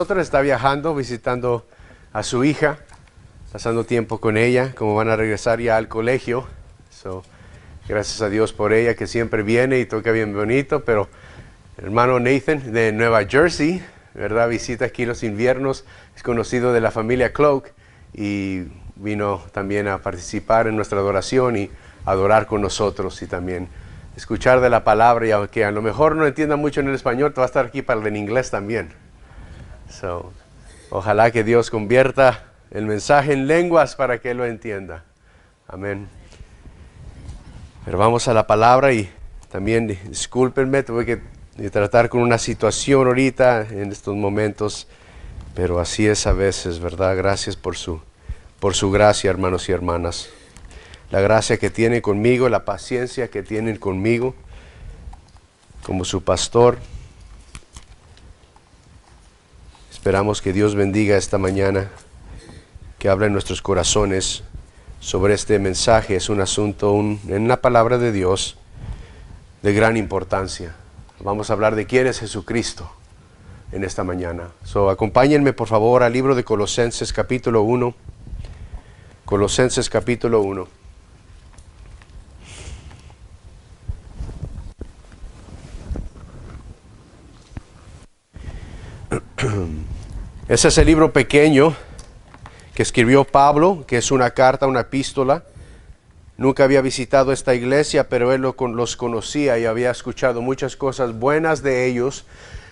Nosotros está viajando, visitando a su hija, pasando tiempo con ella, como van a regresar ya al colegio. Gracias a Dios por ella, que siempre viene y toca bien bonito, pero el hermano Nathan de Nueva Jersey, ¿verdad? Visita aquí los inviernos, es conocido de la familia Cloak y vino también a participar en nuestra adoración y adorar con nosotros y también escuchar de la palabra, y aunque a lo mejor no entienda mucho en el español, te va a estar aquí para el en inglés también. Ojalá que Dios convierta el mensaje en lenguas para que Él lo entienda. Amén. Pero vamos a la palabra y también discúlpenme, tuve que tratar con una situación ahorita en estos momentos, pero así es a veces, ¿verdad? Gracias por su gracia, hermanos y hermanas. La gracia que tienen conmigo, la paciencia que tienen conmigo como su pastor. Esperamos que Dios bendiga esta mañana, que hable en nuestros corazones sobre este mensaje. Es un asunto en la palabra de Dios de gran importancia. Vamos a hablar de quién es Jesucristo en esta mañana. Acompáñenme por favor al libro de Colosenses capítulo 1. Colosenses capítulo 1. Ese es el libro pequeño que escribió Pablo, que es una carta, una epístola. Nunca había visitado esta iglesia, pero él los conocía y había escuchado muchas cosas buenas de ellos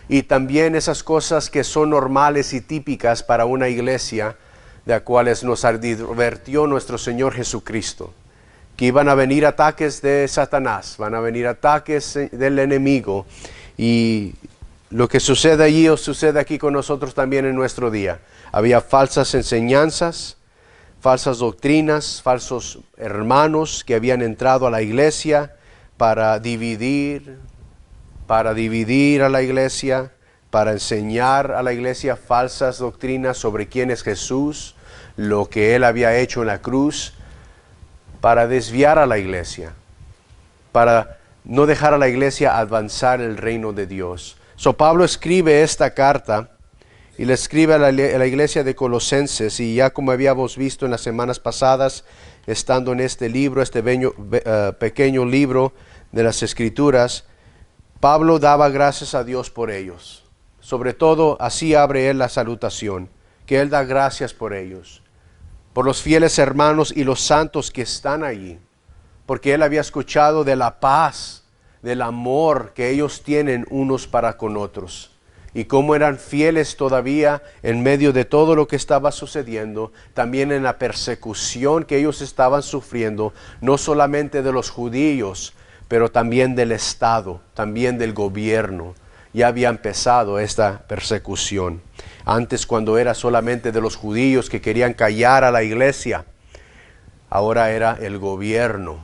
y también esas cosas que son normales y típicas para una iglesia de las cuales nos advirtió nuestro Señor Jesucristo. Que iban a venir ataques de Satanás, van a venir ataques del enemigo, y lo que sucede allí o sucede aquí con nosotros también en nuestro día. Había falsas enseñanzas, falsas doctrinas, falsos hermanos que habían entrado a la iglesia para dividir a la iglesia, para enseñar a la iglesia falsas doctrinas sobre quién es Jesús, lo que Él había hecho en la cruz, para desviar a la iglesia, para no dejar a la iglesia avanzar el reino de Dios. Pablo escribe esta carta y le escribe a la iglesia de Colosenses, y ya como habíamos visto en las semanas pasadas, estando en este libro, pequeño libro de las Escrituras, Pablo daba gracias a Dios por ellos. Sobre todo, así abre él la salutación, que él da gracias por ellos, por los fieles hermanos y los santos que están allí, porque él había escuchado de la paz, del amor que ellos tienen unos para con otros, y cómo eran fieles todavía en medio de todo lo que estaba sucediendo, también en la persecución que ellos estaban sufriendo, no solamente de los judíos, pero también del Estado, también del gobierno. Ya había empezado esta persecución. Antes, cuando era solamente de los judíos que querían callar a la iglesia, ahora era el gobierno,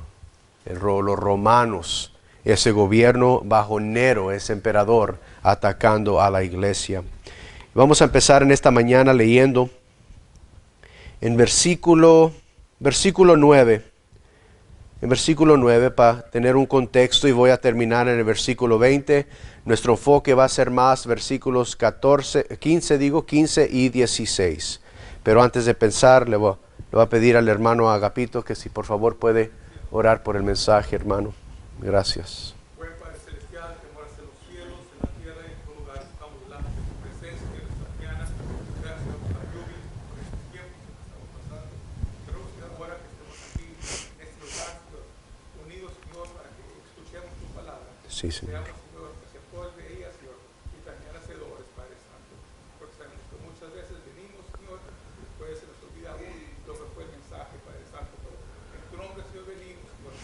los romanos, ese gobierno bajo Nero, ese emperador, atacando a la iglesia. Vamos a empezar en esta mañana leyendo en versículo 9. En versículo 9, para tener un contexto, y voy a terminar en el versículo 20. Nuestro enfoque va a ser más versículos 15 y 16. Pero antes de pensar, le voy a pedir al hermano Agapito que si por favor puede orar por el mensaje, hermano. Gracias. Buen Padre Celestial, que moras en los cielos, en la tierra y en todo lugar, estamos delante de tu presencia en esta mañana. Gracias por la lluvia, por este tiempo que estamos pasando. Pero Señor, ahora que estemos aquí en este lugar, Señor, unidos, Señor, para que escuchemos tu palabra. Sí, Señor. Seamos, Señor, receptores de ella, Señor, y también hacedores, Padre Santo. Porque sabemos que muchas veces venimos, Señor, después se nos olvida aún lo que fue el mensaje, Padre Santo. Pero en tu nombre, Señor, venimos, Señor.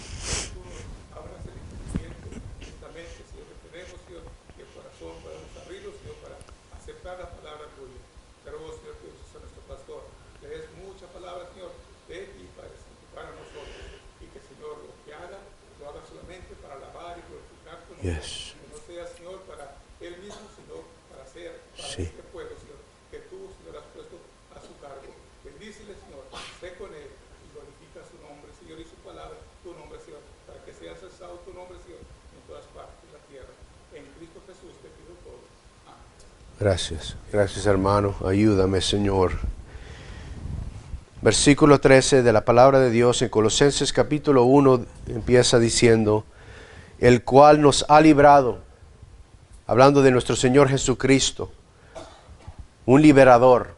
Tú nos abras el entendimiento, justamente, Señor, que tenemos, Señor, y el corazón podemos abrirlo, Señor, para aceptar la palabra tuya. Pero vos, Señor, que usas a nuestro pastor, le des mucha palabra, Señor, de ti, Padre Santo, para nosotros. Y que, Señor, lo que haga, lo haga solamente para alabar y glorificar tu nombre. Yes. Que no sea, Señor, para él mismo, sino para ser, para Sí. este pueblo, Señor, que tú, Señor, has puesto a su cargo. Bendícele, Señor, sé con él y glorifica su nombre, Señor, y su palabra, tu nombre, Señor, para que sea cesado tu nombre, Señor, en todas partes de la tierra. En Cristo Jesús te pido todo. Amén. Gracias. Gracias, hermano. Ayúdame, Señor. Versículo 13 de la palabra de Dios en Colosenses capítulo 1 empieza diciendo, el cual nos ha librado, hablando de nuestro Señor Jesucristo, un liberador,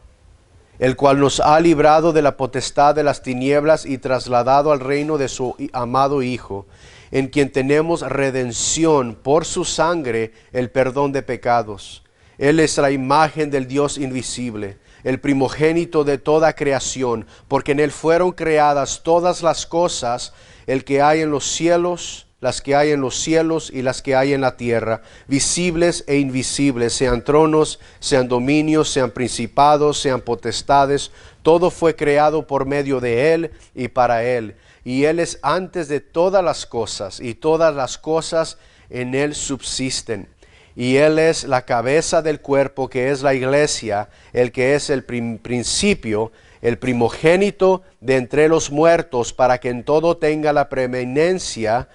el cual nos ha librado de la potestad de las tinieblas y trasladado al reino de su amado Hijo, en quien tenemos redención por su sangre, el perdón de pecados. Él es la imagen del Dios invisible, el primogénito de toda creación, porque en Él fueron creadas todas las cosas, el que hay en los cielos, las que hay en los cielos y las que hay en la tierra, visibles e invisibles, sean tronos, sean dominios, sean principados, sean potestades, todo fue creado por medio de Él y para Él. Y Él es antes de todas las cosas, y todas las cosas en Él subsisten. Y Él es la cabeza del cuerpo, que es la iglesia, el que es el principio, el primogénito de entre los muertos, para que en todo tenga la preeminencia,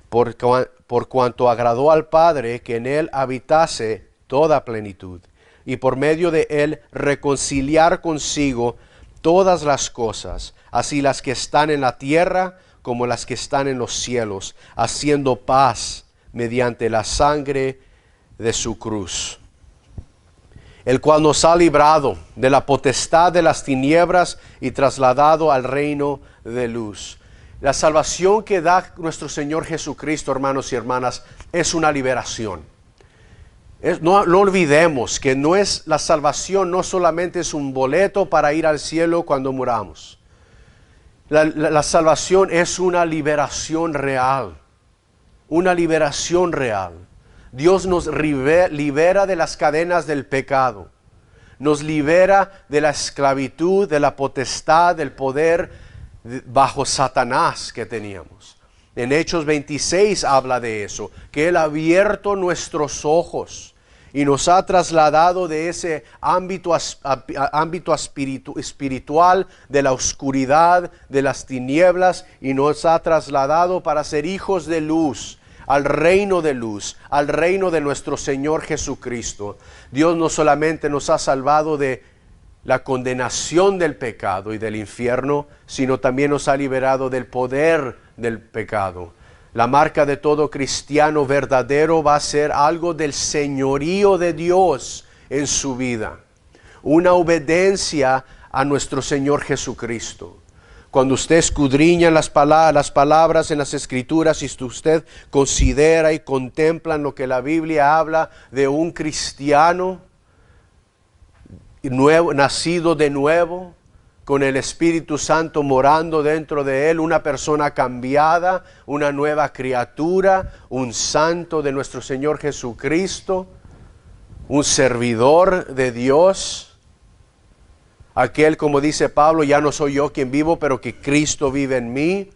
por cuanto agradó al Padre que en Él habitase toda plenitud, y por medio de Él reconciliar consigo todas las cosas, así las que están en la tierra como las que están en los cielos, haciendo paz mediante la sangre de su cruz, el cual nos ha librado de la potestad de las tinieblas y trasladado al reino de luz. La salvación que da nuestro Señor Jesucristo, hermanos y hermanas, es una liberación. No olvidemos que la salvación no solamente es un boleto para ir al cielo cuando muramos. La salvación es una liberación real. Una liberación real. Dios nos libera de las cadenas del pecado. Nos libera de la esclavitud, de la potestad, del poder bajo Satanás que teníamos. En Hechos 26 habla de eso, que Él ha abierto nuestros ojos y nos ha trasladado de ese ámbito espiritual, de la oscuridad, de las tinieblas, y nos ha trasladado para ser hijos de luz, al reino de luz, al reino de nuestro Señor Jesucristo. Dios no solamente nos ha salvado de la condenación del pecado y del infierno, sino también nos ha liberado del poder del pecado. La marca de todo cristiano verdadero va a ser algo del señorío de Dios en su vida, una obediencia a nuestro Señor Jesucristo. Cuando usted escudriña las palabras en las Escrituras y usted considera y contempla lo que la Biblia habla de un cristiano nuevo, nacido de nuevo, con el Espíritu Santo morando dentro de él, una persona cambiada, una nueva criatura, un santo de nuestro Señor Jesucristo, un servidor de Dios. Aquel, como dice Pablo, ya no soy yo quien vivo, pero que Cristo vive en mí.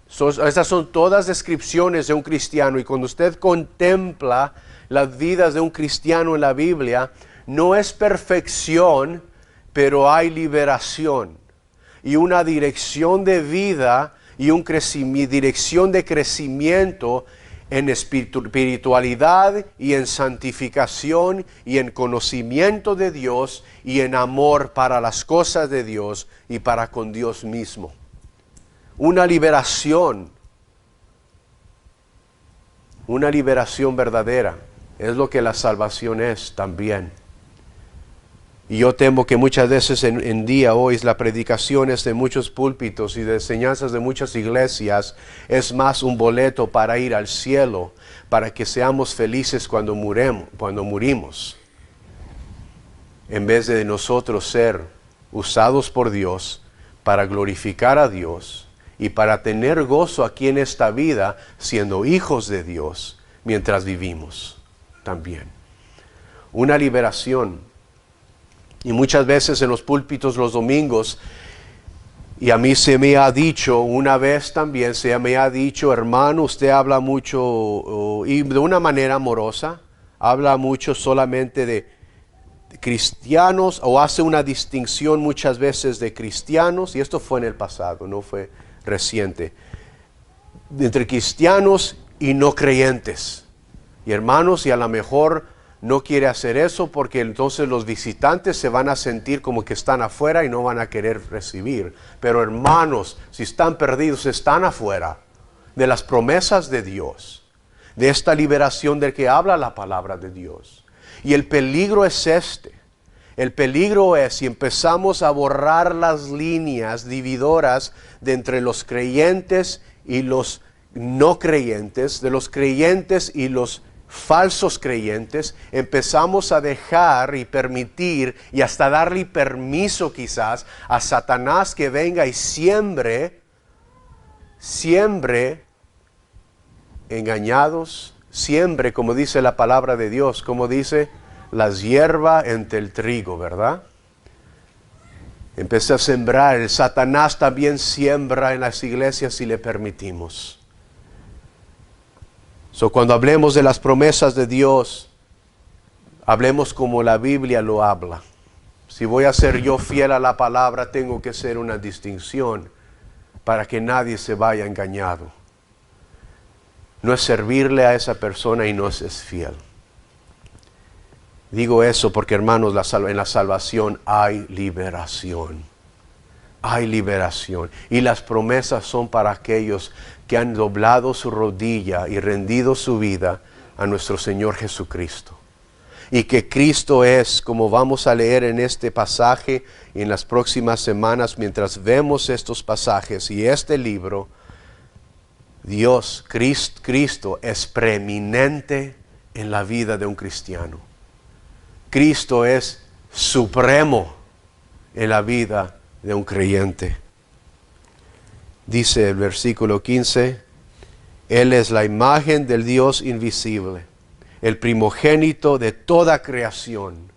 Estas son todas descripciones de un cristiano. Y cuando usted contempla las vidas de un cristiano en la Biblia, no es perfección, pero hay liberación. Y una dirección de vida y dirección de crecimiento en espiritualidad y en santificación y en conocimiento de Dios y en amor para las cosas de Dios y para con Dios mismo. Una liberación verdadera es lo que la salvación es también. Y yo temo que muchas veces en día hoy las predicaciones de muchos púlpitos y de enseñanzas de muchas iglesias es más un boleto para ir al cielo, para que seamos felices cuando murimos, en vez de nosotros ser usados por Dios para glorificar a Dios y para tener gozo aquí en esta vida, siendo hijos de Dios mientras vivimos también. Una liberación. Y muchas veces en los púlpitos los domingos, y a mí se me ha dicho, una vez también se me ha dicho, hermano, usted habla mucho, y de una manera amorosa, habla mucho solamente de cristianos, o hace una distinción muchas veces de cristianos, y esto fue en el pasado, no fue reciente, entre cristianos y no creyentes. Y hermanos, y a lo mejor no quiere hacer eso porque entonces los visitantes se van a sentir como que están afuera y no van a querer recibir. Pero hermanos, si están perdidos, están afuera de las promesas de Dios, de esta liberación del que habla la palabra de Dios. Y el peligro es este. El peligro es si empezamos a borrar las líneas dividoras de entre los creyentes y los no creyentes, de los creyentes y los falsos creyentes, empezamos a dejar y permitir y hasta darle permiso quizás a Satanás que venga y siembre engañados, siembre, como dice la palabra de Dios, como dice, las hierbas entre el trigo, ¿verdad? Empieza a sembrar. El Satanás también siembra en las iglesias si le permitimos. Cuando hablemos de las promesas de Dios, hablemos como la Biblia lo habla. Si voy a ser yo fiel a la palabra, tengo que hacer una distinción para que nadie se vaya engañado. No es servirle a esa persona y no es fiel. Digo eso porque, hermanos, en la salvación hay liberación. Hay liberación. Y las promesas son para aquellos que han doblado su rodilla y rendido su vida a nuestro Señor Jesucristo. Y que Cristo es, como vamos a leer en este pasaje y en las próximas semanas, mientras vemos estos pasajes y este libro, Dios, Cristo es preeminente en la vida de un cristiano. Cristo es supremo en la vida de un creyente. Dice el versículo 15, Él es la imagen del Dios invisible, el primogénito de toda creación,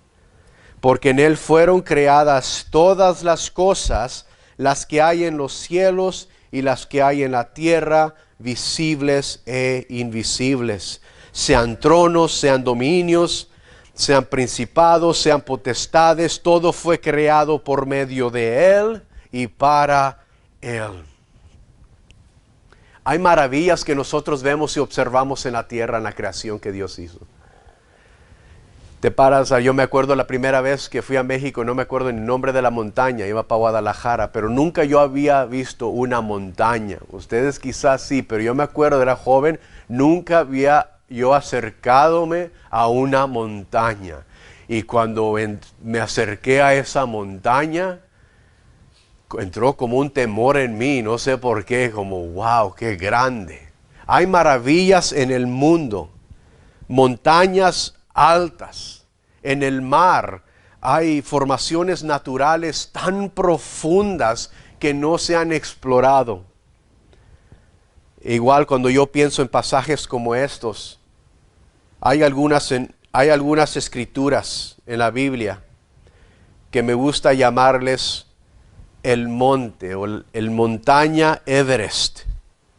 porque en Él fueron creadas todas las cosas, las que hay en los cielos y las que hay en la tierra, visibles e invisibles, sean tronos, sean dominios, sean principados, sean potestades, todo fue creado por medio de Él y para Él. Hay maravillas que nosotros vemos y observamos en la tierra, en la creación que Dios hizo. Te paras, yo me acuerdo la primera vez que fui a México, no me acuerdo el nombre de la montaña, iba para Guadalajara, pero nunca yo había visto una montaña. Ustedes quizás sí, pero yo me acuerdo, era joven, nunca había yo acercadome a una montaña. Y cuando me acerqué a esa montaña, entró como un temor en mí, no sé por qué, como wow, qué grande. Hay maravillas en el mundo, montañas altas, en el mar hay formaciones naturales tan profundas que no se han explorado. Igual cuando yo pienso en pasajes como estos, hay algunas escrituras en la Biblia que me gusta llamarles el monte o el montaña Everest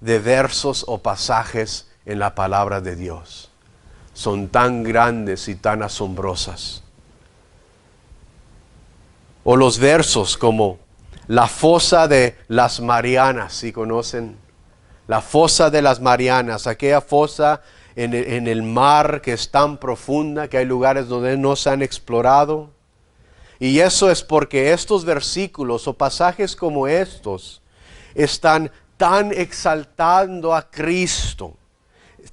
de versos o pasajes en la palabra de Dios. Son tan grandes y tan asombrosas. O los versos como la fosa de las Marianas, ¿sí conocen? La fosa de las Marianas, aquella fosa en el mar que es tan profunda que hay lugares donde no se han explorado. Y eso es porque estos versículos o pasajes como estos están tan exaltando a Cristo.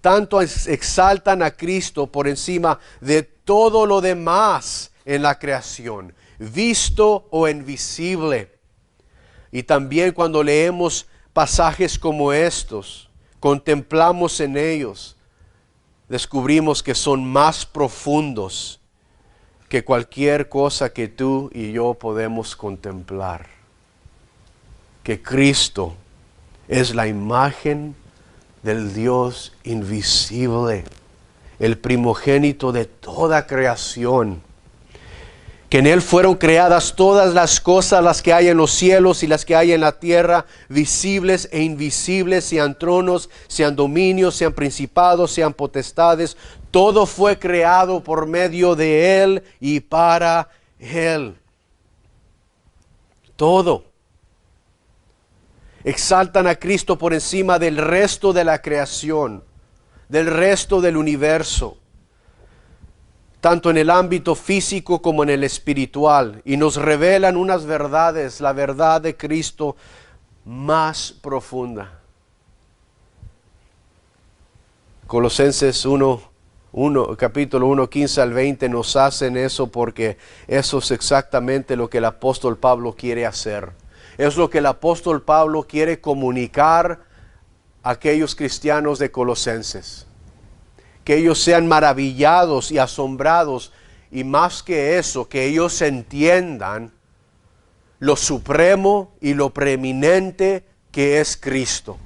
Tanto exaltan a Cristo por encima de todo lo demás en la creación, visto o invisible. Y también cuando leemos pasajes como estos, contemplamos en ellos, descubrimos que son más profundos que cualquier cosa que tú y yo podemos contemplar. Que Cristo es la imagen del Dios invisible, el primogénito de toda creación. Que en Él fueron creadas todas las cosas, las que hay en los cielos y las que hay en la tierra, visibles e invisibles, sean tronos, sean dominios, sean principados, sean potestades. Todo fue creado por medio de Él y para Él. Todo. Exaltan a Cristo por encima del resto de la creación, del resto del universo. tanto en el ámbito físico como en el espiritual, y nos revelan unas verdades, la verdad de Cristo más profunda. Colosenses 1, capítulo 1, 15 al 20 nos hacen eso, porque eso es exactamente lo que el apóstol Pablo quiere hacer. Es lo que el apóstol Pablo quiere comunicar a aquellos cristianos de Colosenses. Que ellos sean maravillados y asombrados, y más que eso, que ellos entiendan lo supremo y lo preeminente que es Cristo.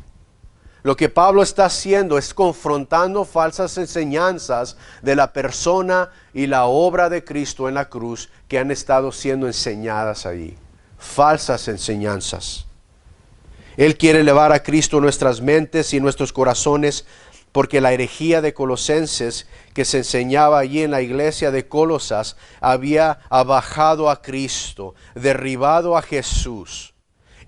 Lo que Pablo está haciendo es confrontando falsas enseñanzas de la persona y la obra de Cristo en la cruz que han estado siendo enseñadas allí. Falsas enseñanzas. Él quiere elevar a Cristo en nuestras mentes y en nuestros corazones, porque la herejía de Colosenses que se enseñaba allí en la iglesia de Colosas había abajado a Cristo, derribado a Jesús.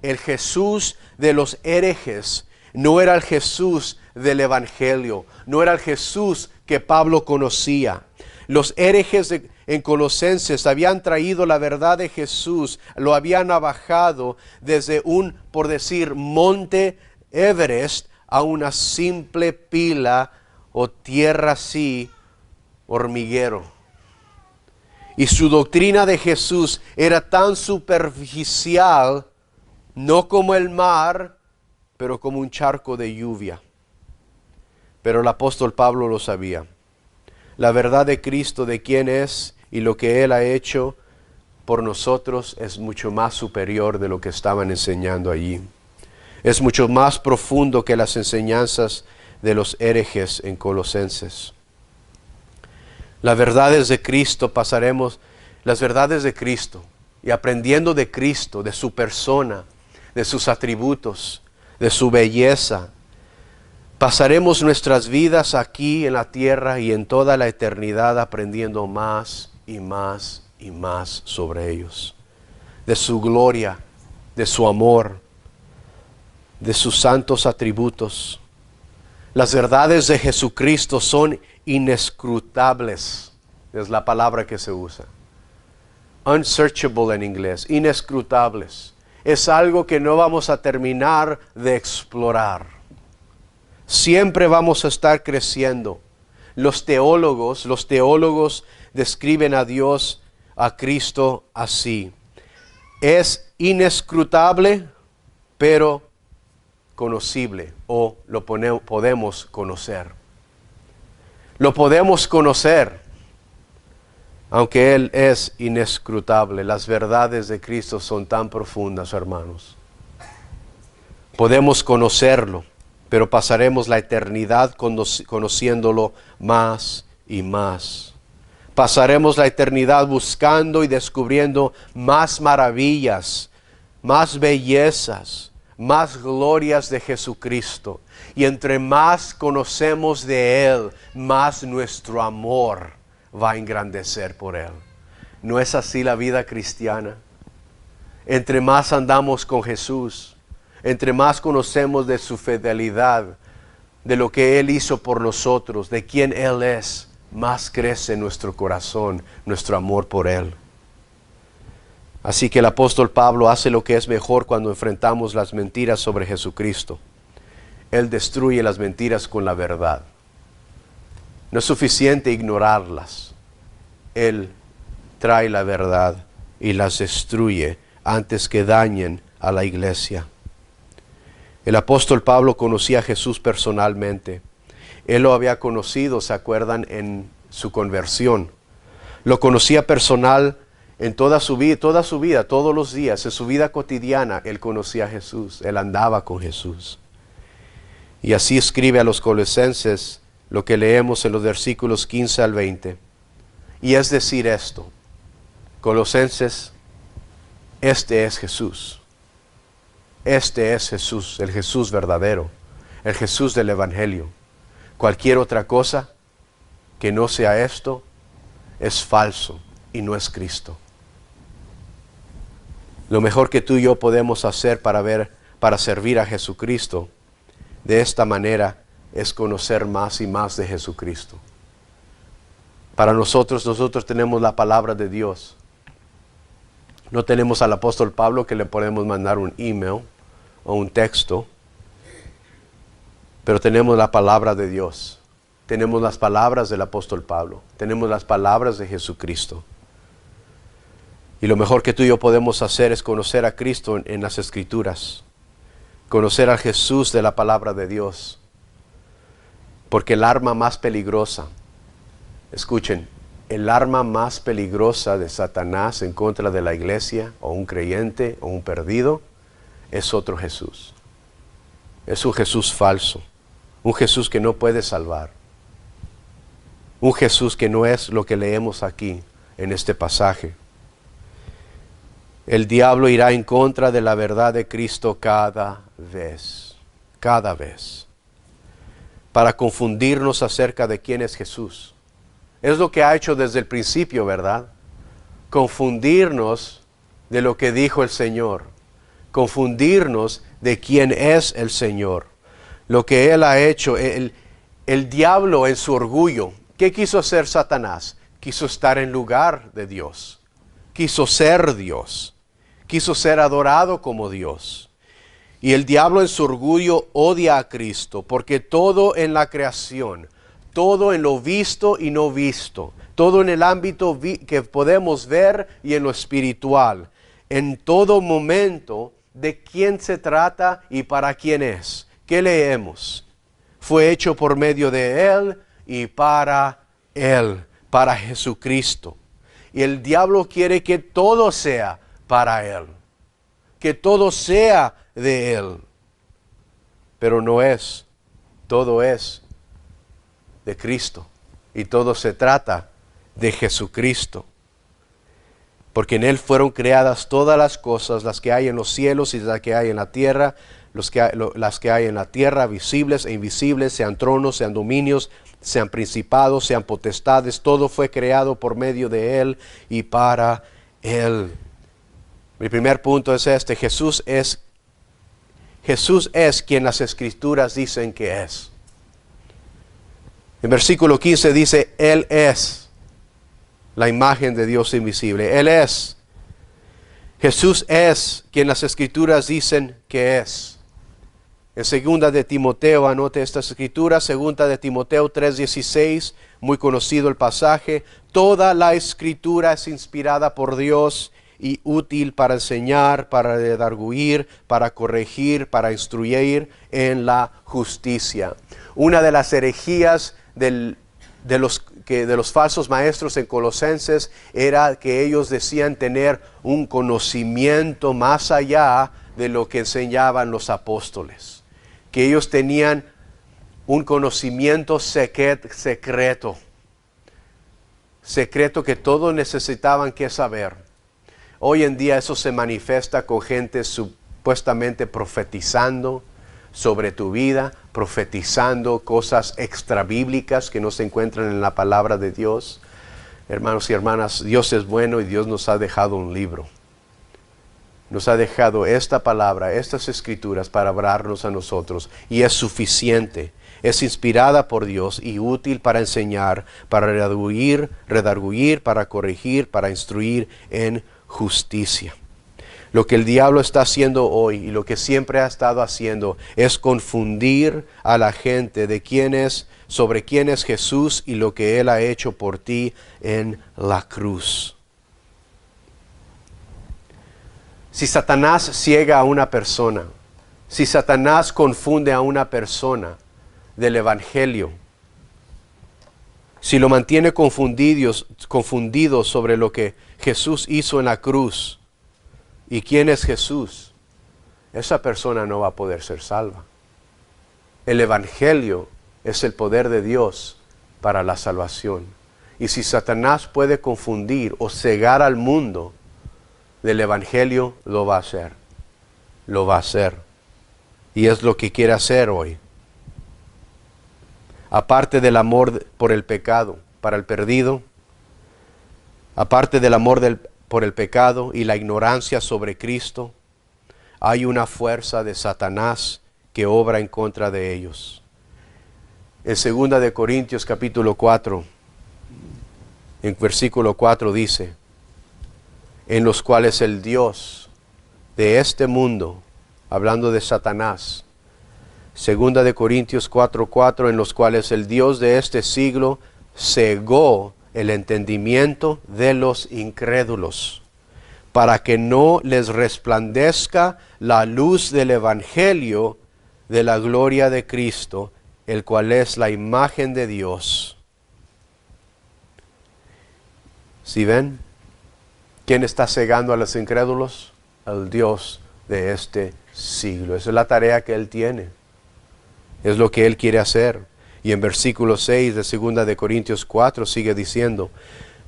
El Jesús de los herejes no era el Jesús del Evangelio, no era el Jesús que Pablo conocía. Los herejes en Colosenses habían traído la verdad de Jesús, lo habían abajado desde un, por decir, monte Everest a una simple pila o tierra así, hormiguero. Y su doctrina de Jesús era tan superficial, no como el mar, pero como un charco de lluvia. Pero el apóstol Pablo lo sabía. La verdad de Cristo, de quién es y lo que Él ha hecho por nosotros, es mucho más superior de lo que estaban enseñando allí. Es mucho más profundo que las enseñanzas de los herejes en Colosenses. Las verdades de Cristo las verdades de Cristo, y aprendiendo de Cristo, de su persona, de sus atributos, de su belleza, pasaremos nuestras vidas aquí en la tierra y en toda la eternidad aprendiendo más y más y más sobre ellos, de su gloria, de su amor, de sus santos atributos. Las verdades de Jesucristo son inescrutables, es la palabra que se usa. Unsearchable en inglés, inescrutables. Es algo que no vamos a terminar de explorar. Siempre vamos a estar creciendo. Los teólogos describen a Dios, a Cristo así. Es inescrutable, pero conocible, o podemos conocer. Lo podemos conocer, aunque Él es inescrutable. Las verdades de Cristo son tan profundas, hermanos. Podemos conocerlo, pero pasaremos la eternidad conociéndolo más y más. Pasaremos la eternidad buscando y descubriendo más maravillas, más bellezas, más glorias de Jesucristo. Y entre más conocemos de Él, más nuestro amor va a engrandecer por Él. ¿No es así la vida cristiana? Entre más andamos con Jesús, entre más conocemos de su fidelidad, de lo que Él hizo por nosotros, de quién Él es, más crece nuestro corazón, nuestro amor por Él. Así que el apóstol Pablo hace lo que es mejor cuando enfrentamos las mentiras sobre Jesucristo. Él destruye las mentiras con la verdad. No es suficiente ignorarlas. Él trae la verdad y las destruye antes que dañen a la iglesia. El apóstol Pablo conocía a Jesús personalmente. Él lo había conocido, ¿se acuerdan?, en su conversión. Lo conocía personal en toda su vida, todos los días, en su vida cotidiana. Él conocía a Jesús, él andaba con Jesús. Y así escribe a los Colosenses lo que leemos en los versículos 15 al 20. Y es decir esto: Colosenses, este es Jesús. Este es Jesús, el Jesús verdadero, el Jesús del Evangelio. Cualquier otra cosa que no sea esto es falso y no es Cristo. Lo mejor que tú y yo podemos hacer para servir a Jesucristo de esta manera es conocer más y más de Jesucristo. Para nosotros tenemos la palabra de Dios. No tenemos al apóstol Pablo que le podemos mandar un email o un texto, pero tenemos la palabra de Dios. Tenemos las palabras del apóstol Pablo. Tenemos las palabras de Jesucristo. Y lo mejor que tú y yo podemos hacer es conocer a Cristo en las Escrituras. Conocer a Jesús de la palabra de Dios. Porque el arma más peligrosa, escuchen, el arma más peligrosa de Satanás en contra de la iglesia, o un creyente, o un perdido, es otro Jesús. Es un Jesús falso. Un Jesús que no puede salvar. Un Jesús que no es lo que leemos aquí en este pasaje. El diablo irá en contra de la verdad de Cristo cada vez, para confundirnos acerca de quién es Jesús. Es lo que ha hecho desde el principio, ¿verdad? Confundirnos de lo que dijo el Señor, confundirnos de quién es el Señor. Lo que Él ha hecho, el diablo en su orgullo, ¿qué quiso hacer Satanás? Quiso estar en lugar de Dios. Quiso ser Dios, quiso ser adorado como Dios. Y el diablo en su orgullo odia a Cristo, porque todo en la creación, todo en lo visto y no visto, todo en el ámbito que podemos ver y en lo espiritual, en todo momento, ¿de quién se trata y para quién es? ¿Qué leemos? Fue hecho por medio de Él y para Él, para Jesucristo. Y el diablo quiere que todo sea para Él, que todo sea de Él. Pero no es, todo es de Cristo y todo se trata de Jesucristo. Porque en Él fueron creadas todas las cosas, las que hay en los cielos y las que hay en la tierra, las que hay en la tierra, visibles e invisibles, sean tronos, sean dominios, sean principados, sean potestades, todo fue creado por medio de Él y para Él. Mi primer punto es este: Jesús es quien las Escrituras dicen que es. En versículo 15 dice, Él es la imagen de Dios invisible. Él es. Jesús es quien las Escrituras dicen que es. En 2 de Timoteo, anote estas escrituras, 2 de Timoteo 3:16, muy conocido el pasaje. Toda la Escritura es inspirada por Dios y útil para enseñar, para redarguir, para corregir, para instruir en la justicia. Una de las herejías de los falsos maestros en Colosenses era que ellos decían tener un conocimiento más allá de lo que enseñaban los apóstoles. Que ellos tenían un conocimiento secreto que todos necesitaban que saber. Hoy en día eso se manifiesta con gente supuestamente profetizando sobre tu vida, profetizando cosas extrabíblicas que no se encuentran en la palabra de Dios. Hermanos y hermanas, Dios es bueno y Dios nos ha dejado un libro. Nos ha dejado esta palabra, estas escrituras para hablarnos a nosotros, y es suficiente. Es inspirada por Dios y útil para enseñar, para redarguir, para corregir, para instruir en justicia. Lo que el diablo está haciendo hoy y lo que siempre ha estado haciendo es confundir a la gente sobre quién es Jesús y lo que Él ha hecho por ti en la cruz. Si Satanás ciega a una persona, si Satanás confunde a una persona del Evangelio, si lo mantiene confundido sobre lo que Jesús hizo en la cruz y quién es Jesús, esa persona no va a poder ser salva. El Evangelio es el poder de Dios para la salvación. Y si Satanás puede confundir o cegar al mundo del Evangelio, lo va a hacer. Lo va a hacer. Y es lo que quiere hacer hoy. Aparte del amor por el pecado, para el perdido, aparte del amor por el pecado y la ignorancia sobre Cristo, hay una fuerza de Satanás que obra en contra de ellos. En 2 de Corintios capítulo 4, En versículo 4 dice, en los cuales el Dios de este mundo, hablando de Satanás, segunda de Corintios 4:4, en los cuales el Dios de este siglo cegó el entendimiento de los incrédulos, para que no les resplandezca la luz del Evangelio de la gloria de Cristo, el cual es la imagen de Dios. ¿Sí ven? ¿Quién está cegando a los incrédulos? El Dios de este siglo. Esa es la tarea que Él tiene. Es lo que Él quiere hacer. Y en versículo 6 de 2 de Corintios 4 sigue diciendo,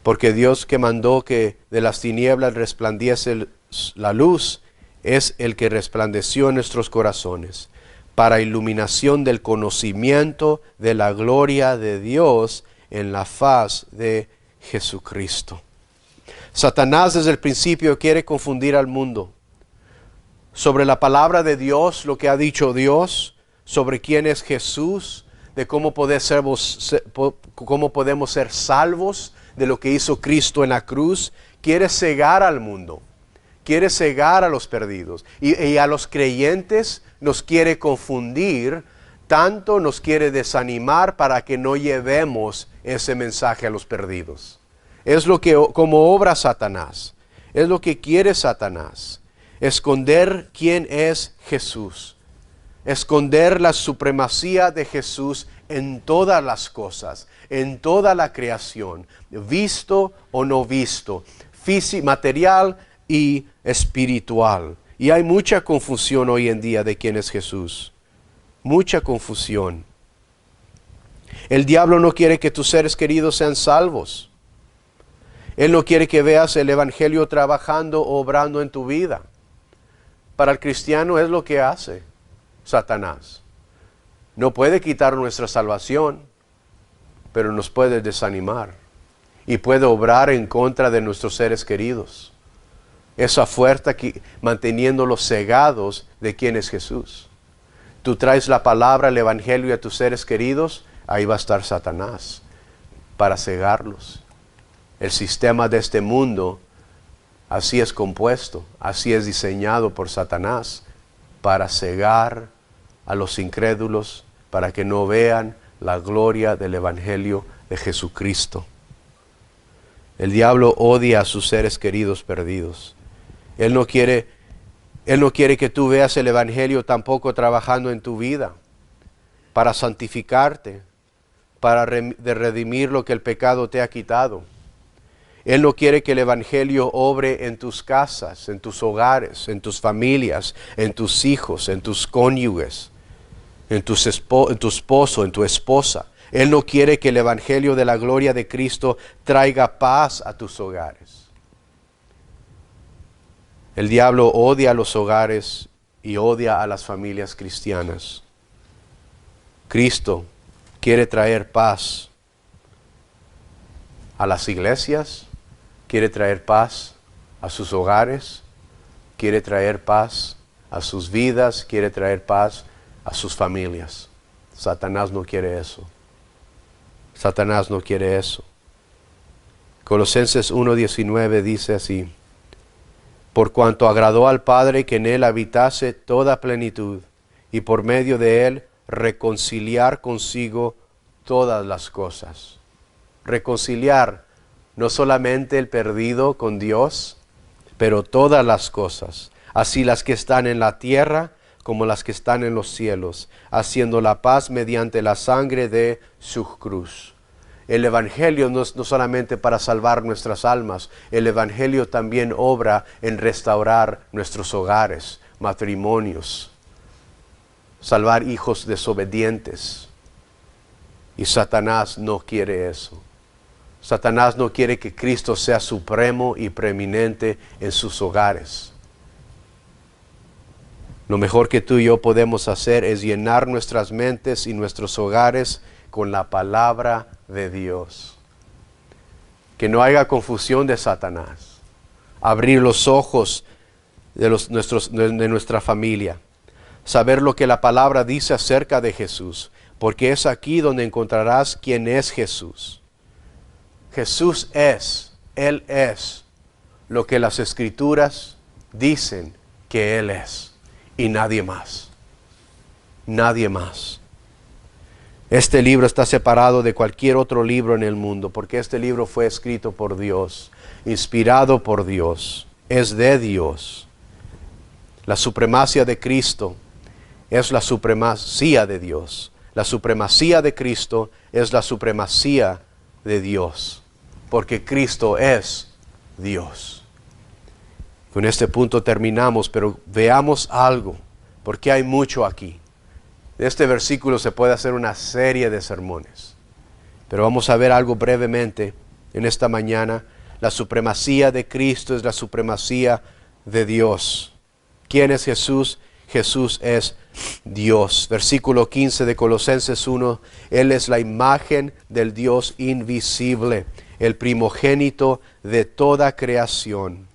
porque Dios que mandó que de las tinieblas resplandiese la luz, es el que resplandeció en nuestros corazones, para iluminación del conocimiento de la gloria de Dios en la faz de Jesucristo. Satanás desde el principio quiere confundir al mundo sobre la palabra de Dios, lo que ha dicho Dios, sobre quién es Jesús, de cómo podemos ser salvos, de lo que hizo Cristo en la cruz. Quiere cegar al mundo, quiere cegar a los perdidos, y a los creyentes nos quiere confundir, tanto nos quiere desanimar para que no llevemos ese mensaje a los perdidos. Es lo que, como obra Satanás, es lo que quiere Satanás, esconder quién es Jesús, esconder la supremacía de Jesús en todas las cosas, en toda la creación, visto o no visto, físico, material y espiritual. Y hay mucha confusión hoy en día de quién es Jesús, mucha confusión. El diablo no quiere que tus seres queridos sean salvos. Él no quiere que veas el Evangelio trabajando o obrando en tu vida. Para el cristiano es lo que hace Satanás. No puede quitar nuestra salvación, pero nos puede desanimar y puede obrar en contra de nuestros seres queridos. Esa fuerza manteniéndolos cegados de quién es Jesús. Tú traes la palabra, el Evangelio a tus seres queridos, ahí va a estar Satanás para cegarlos. El sistema de este mundo así es compuesto, así es diseñado por Satanás para cegar a los incrédulos, para que no vean la gloria del Evangelio de Jesucristo. El diablo odia a sus seres queridos perdidos. Él no quiere que tú veas el Evangelio tampoco trabajando en tu vida para santificarte, para redimir lo que el pecado te ha quitado. Él no quiere que el Evangelio obre en tus casas, en tus hogares, en tus familias, en tus hijos, en tus cónyuges, en tu esposo, en tu esposa. Él no quiere que el Evangelio de la gloria de Cristo traiga paz a tus hogares. El diablo odia a los hogares y odia a las familias cristianas. Cristo quiere traer paz a las iglesias, quiere traer paz a sus hogares, quiere traer paz a sus vidas, quiere traer paz a sus familias. Satanás no quiere eso. Satanás no quiere eso. Colosenses 1:19 dice así: por cuanto agradó al Padre que en él habitase toda plenitud, y por medio de él reconciliar consigo todas las cosas. Reconciliar no solamente el perdido con Dios, pero todas las cosas, así las que están en la tierra como las que están en los cielos, haciendo la paz mediante la sangre de su cruz. El Evangelio no es no solamente para salvar nuestras almas, el Evangelio también obra en restaurar nuestros hogares, matrimonios, salvar hijos desobedientes. Y Satanás no quiere eso. Satanás no quiere que Cristo sea supremo y preeminente en sus hogares. Lo mejor que tú y yo podemos hacer es llenar nuestras mentes y nuestros hogares con la palabra de Dios. Que no haya confusión de Satanás. Abrir los ojos de nuestra familia. Saber lo que la palabra dice acerca de Jesús. Porque es aquí donde encontrarás quién es Jesús. Jesús es, Él es lo que las Escrituras dicen que Él es, y nadie más. Nadie más. Este libro está separado de cualquier otro libro en el mundo, porque este libro fue escrito por Dios, inspirado por Dios, es de Dios. La supremacía de Cristo es la supremacía de Dios. La supremacía de Cristo es la supremacía de Dios, porque Cristo es Dios. Con este punto terminamos, pero veamos algo, porque hay mucho aquí. De este versículo se puede hacer una serie de sermones, pero vamos a ver algo brevemente en esta mañana. La supremacía de Cristo es la supremacía de Dios. ¿Quién es Jesús? Jesús es Dios. Versículo 15 de Colosenses 1, Él es la imagen del Dios invisible, el primogénito de toda creación.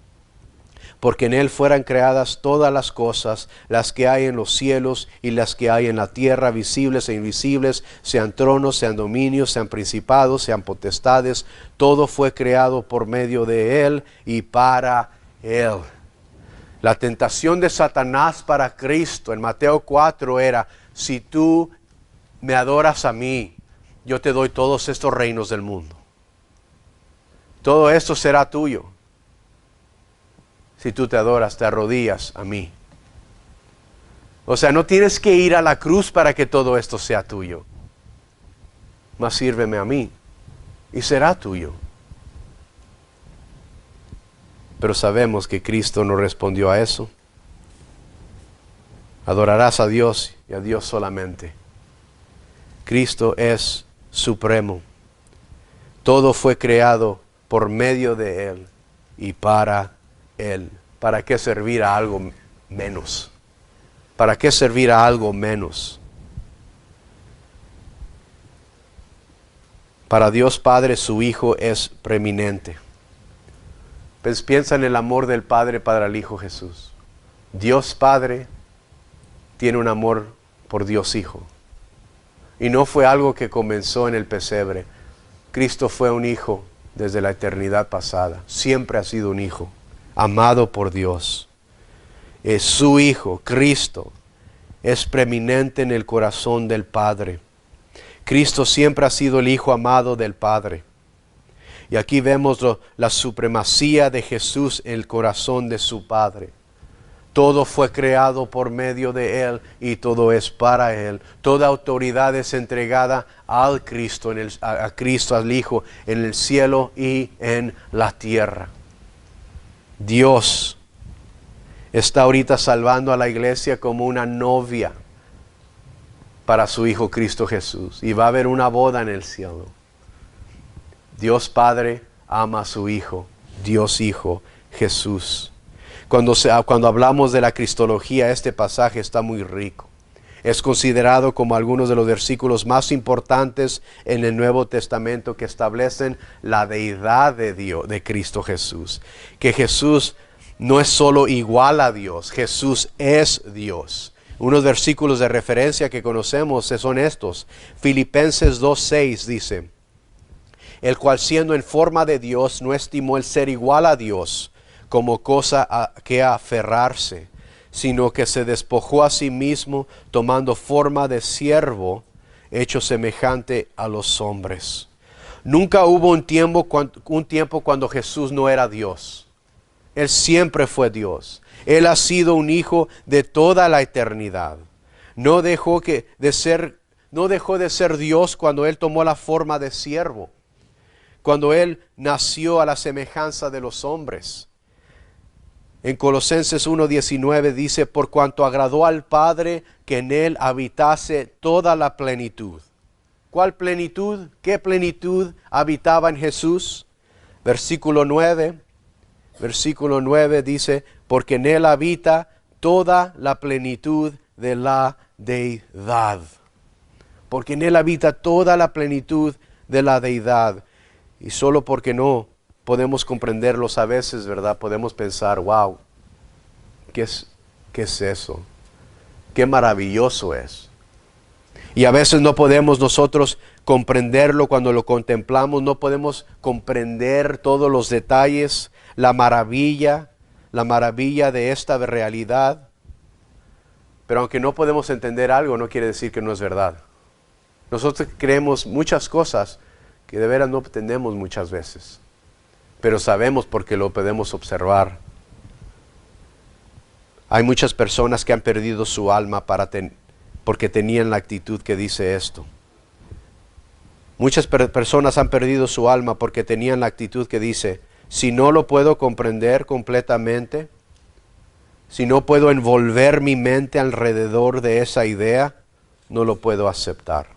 Porque en Él fueran creadas todas las cosas, las que hay en los cielos y las que hay en la tierra, visibles e invisibles, sean tronos, sean dominios, sean principados, sean potestades. Todo fue creado por medio de Él y para Él. La tentación de Satanás para Cristo en Mateo 4 era: si tú me adoras a mí, yo te doy todos estos reinos del mundo. Todo esto será tuyo. Si tú te adoras, te arrodillas a mí. O sea, no tienes que ir a la cruz para que todo esto sea tuyo. Mas sírveme a mí y será tuyo. Pero sabemos que Cristo no respondió a eso. Adorarás a Dios y a Dios solamente. Cristo es supremo. Todo fue creado por medio de Él y para Él. ¿Para qué servir a algo menos? ¿Para qué servir a algo menos? Para Dios Padre, su Hijo es preeminente. Pues piensa en el amor del Padre para el Hijo Jesús. Dios Padre tiene un amor por Dios Hijo. Y no fue algo que comenzó en el pesebre. Cristo fue un hijo desde la eternidad pasada. Siempre ha sido un hijo, amado por Dios. Es su Hijo, Cristo, es preeminente en el corazón del Padre. Cristo siempre ha sido el Hijo amado del Padre. Y aquí vemos la supremacía de Jesús en el corazón de su Padre. Todo fue creado por medio de Él y todo es para Él. Toda autoridad es entregada al Cristo, a Cristo, al Hijo, en el cielo y en la tierra. Dios está ahorita salvando a la iglesia como una novia para su Hijo Cristo Jesús. Y va a haber una boda en el cielo. Dios Padre ama a su Hijo, Dios Hijo, Jesús. Cuando hablamos de la cristología, este pasaje está muy rico. Es considerado como algunos de los versículos más importantes en el Nuevo Testamento que establecen la deidad de Dios, de Cristo Jesús. Que Jesús no es solo igual a Dios, Jesús es Dios. Unos versículos de referencia que conocemos son estos. Filipenses 2:6 dice: el cual siendo en forma de Dios no estimó el ser igual a Dios como cosa a que aferrarse, sino que se despojó a sí mismo, tomando forma de siervo, hecho semejante a los hombres. Nunca hubo un tiempo cuando Jesús no era Dios. Él siempre fue Dios. Él ha sido un hijo de toda la eternidad. No dejó de ser Dios cuando Él tomó la forma de siervo, cuando Él nació a la semejanza de los hombres. En Colosenses 1:19 dice: por cuanto agradó al Padre que en Él habitase toda la plenitud. ¿Cuál plenitud? ¿Qué plenitud habitaba en Jesús? Versículo 9 dice: porque en Él habita toda la plenitud de la deidad. Porque en Él habita toda la plenitud de la deidad. Y solo porque no podemos comprenderlos a veces, ¿verdad? Podemos pensar: wow, ¿qué es eso? Qué maravilloso es. Y a veces no podemos nosotros comprenderlo cuando lo contemplamos, no podemos comprender todos los detalles, la maravilla de esta realidad. Pero aunque no podemos entender algo, no quiere decir que no es verdad. Nosotros creemos muchas cosas que de veras no entendemos muchas veces, pero sabemos porque lo podemos observar. Hay muchas personas que han perdido su alma porque tenían la actitud que dice esto. Muchas personas han perdido su alma porque tenían la actitud que dice, si no lo puedo comprender completamente, si no puedo envolver mi mente alrededor de esa idea, no lo puedo aceptar.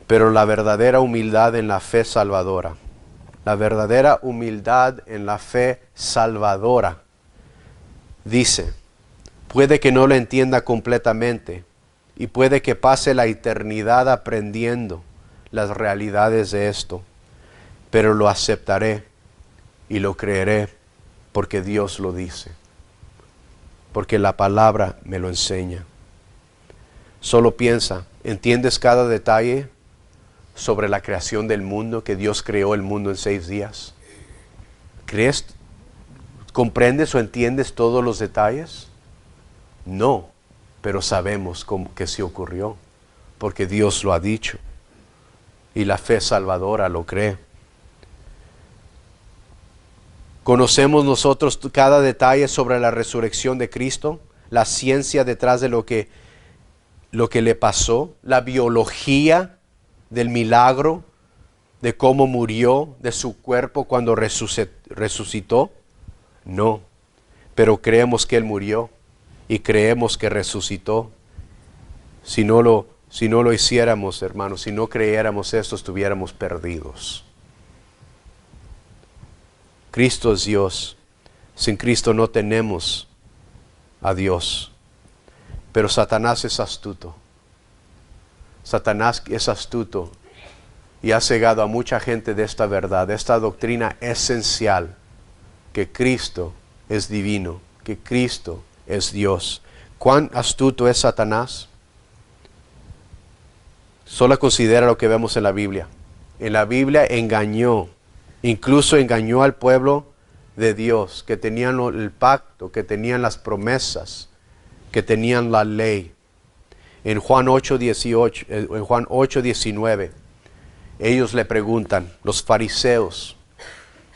Pero la verdadera humildad en la fe salvadora, la verdadera humildad en la fe salvadora, dice, puede que no lo entienda completamente y puede que pase la eternidad aprendiendo las realidades de esto, pero lo aceptaré y lo creeré porque Dios lo dice, porque la palabra me lo enseña. Solo piensa, ¿entiendes cada detalle sobre la creación del mundo, que Dios creó el mundo en 6 días? ¿Crees? ¿Comprendes o entiendes todos los detalles? No, pero sabemos que sí ocurrió, porque Dios lo ha dicho y la fe salvadora lo cree. ¿Conocemos nosotros cada detalle sobre la resurrección de Cristo? La ciencia detrás de lo que le pasó, la biología del milagro, de cómo murió, de su cuerpo cuando resucitó. No, pero creemos que Él murió y creemos que resucitó. Si no lo hiciéramos, hermanos, si no creyéramos esto, estuviéramos perdidos. Cristo es Dios. Sin Cristo no tenemos a Dios. Pero Satanás es astuto. Satanás es astuto y ha cegado a mucha gente de esta verdad, de esta doctrina esencial, que Cristo es divino, que Cristo es Dios. ¿Cuán astuto es Satanás? Solo considera lo que vemos en la Biblia. En la Biblia incluso engañó al pueblo de Dios, que tenían el pacto, que tenían las promesas, que tenían la ley. En Juan 8:19, ellos le preguntan, los fariseos,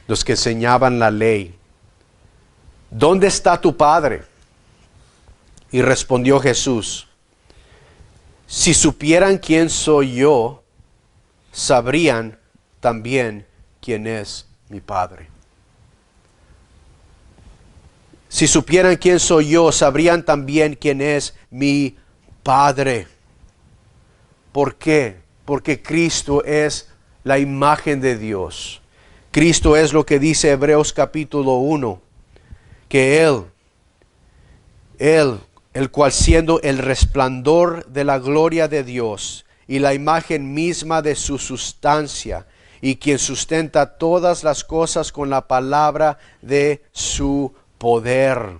los que enseñaban la ley, ¿dónde está tu Padre? Y respondió Jesús, si supieran quién soy yo, sabrían también quién es mi Padre. Si supieran quién soy yo, sabrían también quién es mi Padre. ¿Por qué? Porque Cristo es la imagen de Dios. Cristo es lo que dice Hebreos capítulo 1, que Él, el cual siendo el resplandor de la gloria de Dios y la imagen misma de su sustancia, y quien sustenta todas las cosas con la palabra de su poder.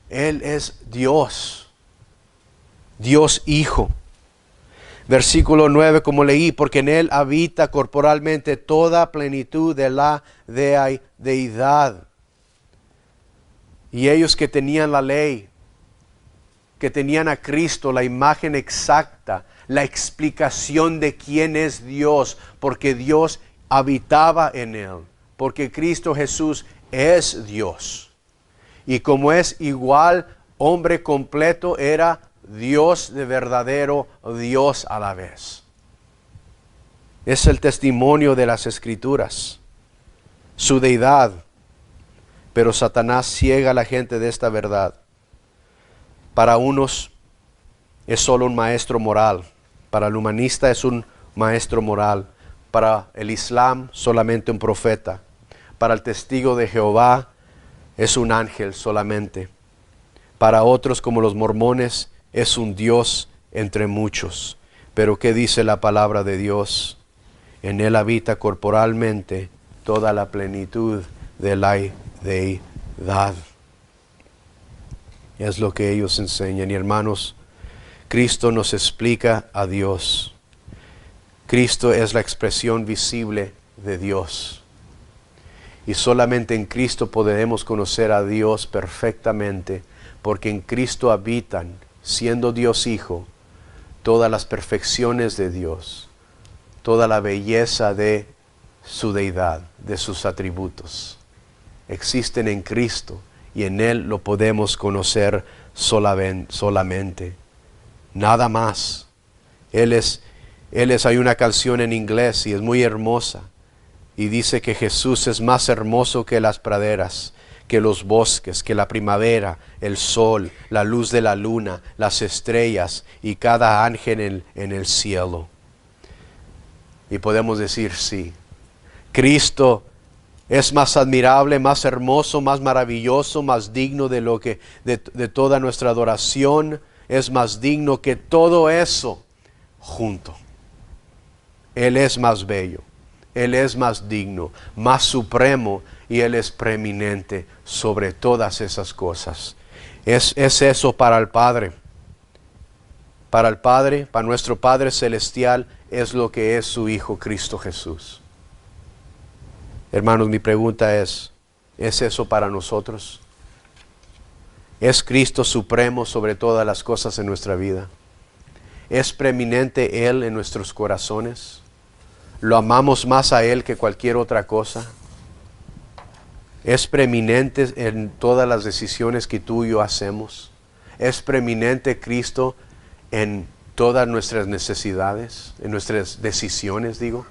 Él es Dios, Dios Hijo. Versículo 9, como leí, porque en Él habita corporalmente toda plenitud de la deidad. Y ellos que tenían la ley, que tenían a Cristo, la imagen exacta, la explicación de quién es Dios, porque Dios habitaba en Él, porque Cristo Jesús es Dios. Y como es igual hombre completo, era Dios de verdadero Dios a la vez. Es el testimonio de las Escrituras, su deidad. Pero Satanás ciega a la gente de esta verdad. Para unos es solo un maestro moral, para el humanista es un maestro moral, para el Islam solamente un profeta, para el testigo de Jehová es un ángel solamente, para otros como los mormones es un Dios entre muchos. Pero ¿qué dice la palabra de Dios? En Él habita corporalmente toda la plenitud de la deidad. Es lo que ellos enseñan. Y hermanos, Cristo nos explica a Dios. Cristo es la expresión visible de Dios. Y solamente en Cristo podremos conocer a Dios perfectamente, porque en Cristo habitan, siendo Dios Hijo, todas las perfecciones de Dios, toda la belleza de su deidad, de sus atributos. Existen en Cristo y en Él lo podemos conocer solamente. Nada más. Hay una canción en inglés y es muy hermosa. Y dice que Jesús es más hermoso que las praderas, que los bosques, que la primavera, el sol, la luz de la luna, las estrellas y cada ángel en el cielo. Y podemos decir sí. Cristo es más admirable, más hermoso, más maravilloso, más digno de toda nuestra adoración. Es más digno que todo eso junto. Él es más bello. Él es más digno, más supremo, y Él es preeminente sobre todas esas cosas. Es eso para el Padre. Para el Padre, para nuestro Padre Celestial, es lo que es su Hijo Cristo Jesús. Hermanos, mi pregunta ¿es eso para nosotros? ¿Es Cristo supremo sobre todas las cosas en nuestra vida? ¿Es preeminente Él en nuestros corazones? ¿Lo amamos más a Él que cualquier otra cosa? ¿Es preeminente en todas las decisiones que tú y yo hacemos? ¿Es preeminente Cristo en todas nuestras necesidades, en nuestras decisiones, digo?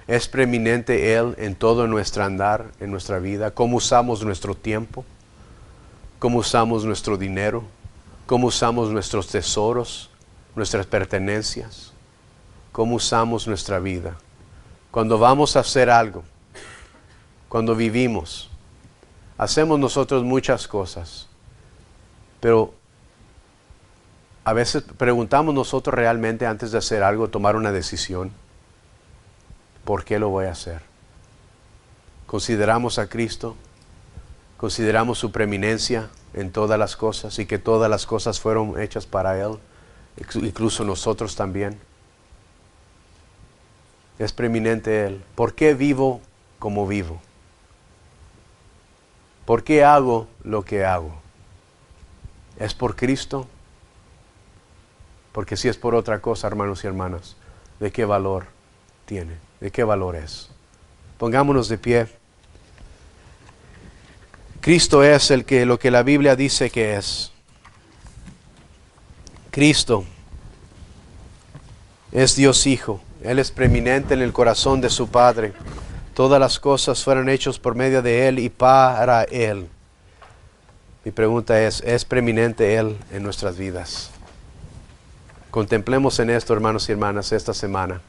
¿Es preeminente Él en todo nuestro andar, en nuestra vida? ¿Cómo usamos nuestro tiempo? ¿Cómo usamos nuestro dinero? ¿Cómo usamos nuestros tesoros, nuestras pertenencias? ¿Cómo usamos nuestra vida? Cuando vamos a hacer algo, cuando vivimos, hacemos nosotros muchas cosas, pero a veces preguntamos nosotros realmente antes de hacer algo, tomar una decisión, ¿por qué lo voy a hacer? ¿Consideramos a Cristo? ¿Consideramos su preeminencia en todas las cosas y que todas las cosas fueron hechas para Él, incluso nosotros también? Es preeminente Él. ¿Por qué vivo como vivo? ¿Por qué hago lo que hago? ¿Es por Cristo? Porque si es por otra cosa, hermanos y hermanas, ¿de qué valor tiene? ¿De qué valor es? Pongámonos de pie. Cristo es lo que la Biblia dice que es. Cristo es Dios Hijo. Él es preeminente en el corazón de su Padre. Todas las cosas fueron hechas por medio de Él y para Él. Mi pregunta ¿es preeminente Él en nuestras vidas? Contemplemos en esto, hermanos y hermanas, esta semana.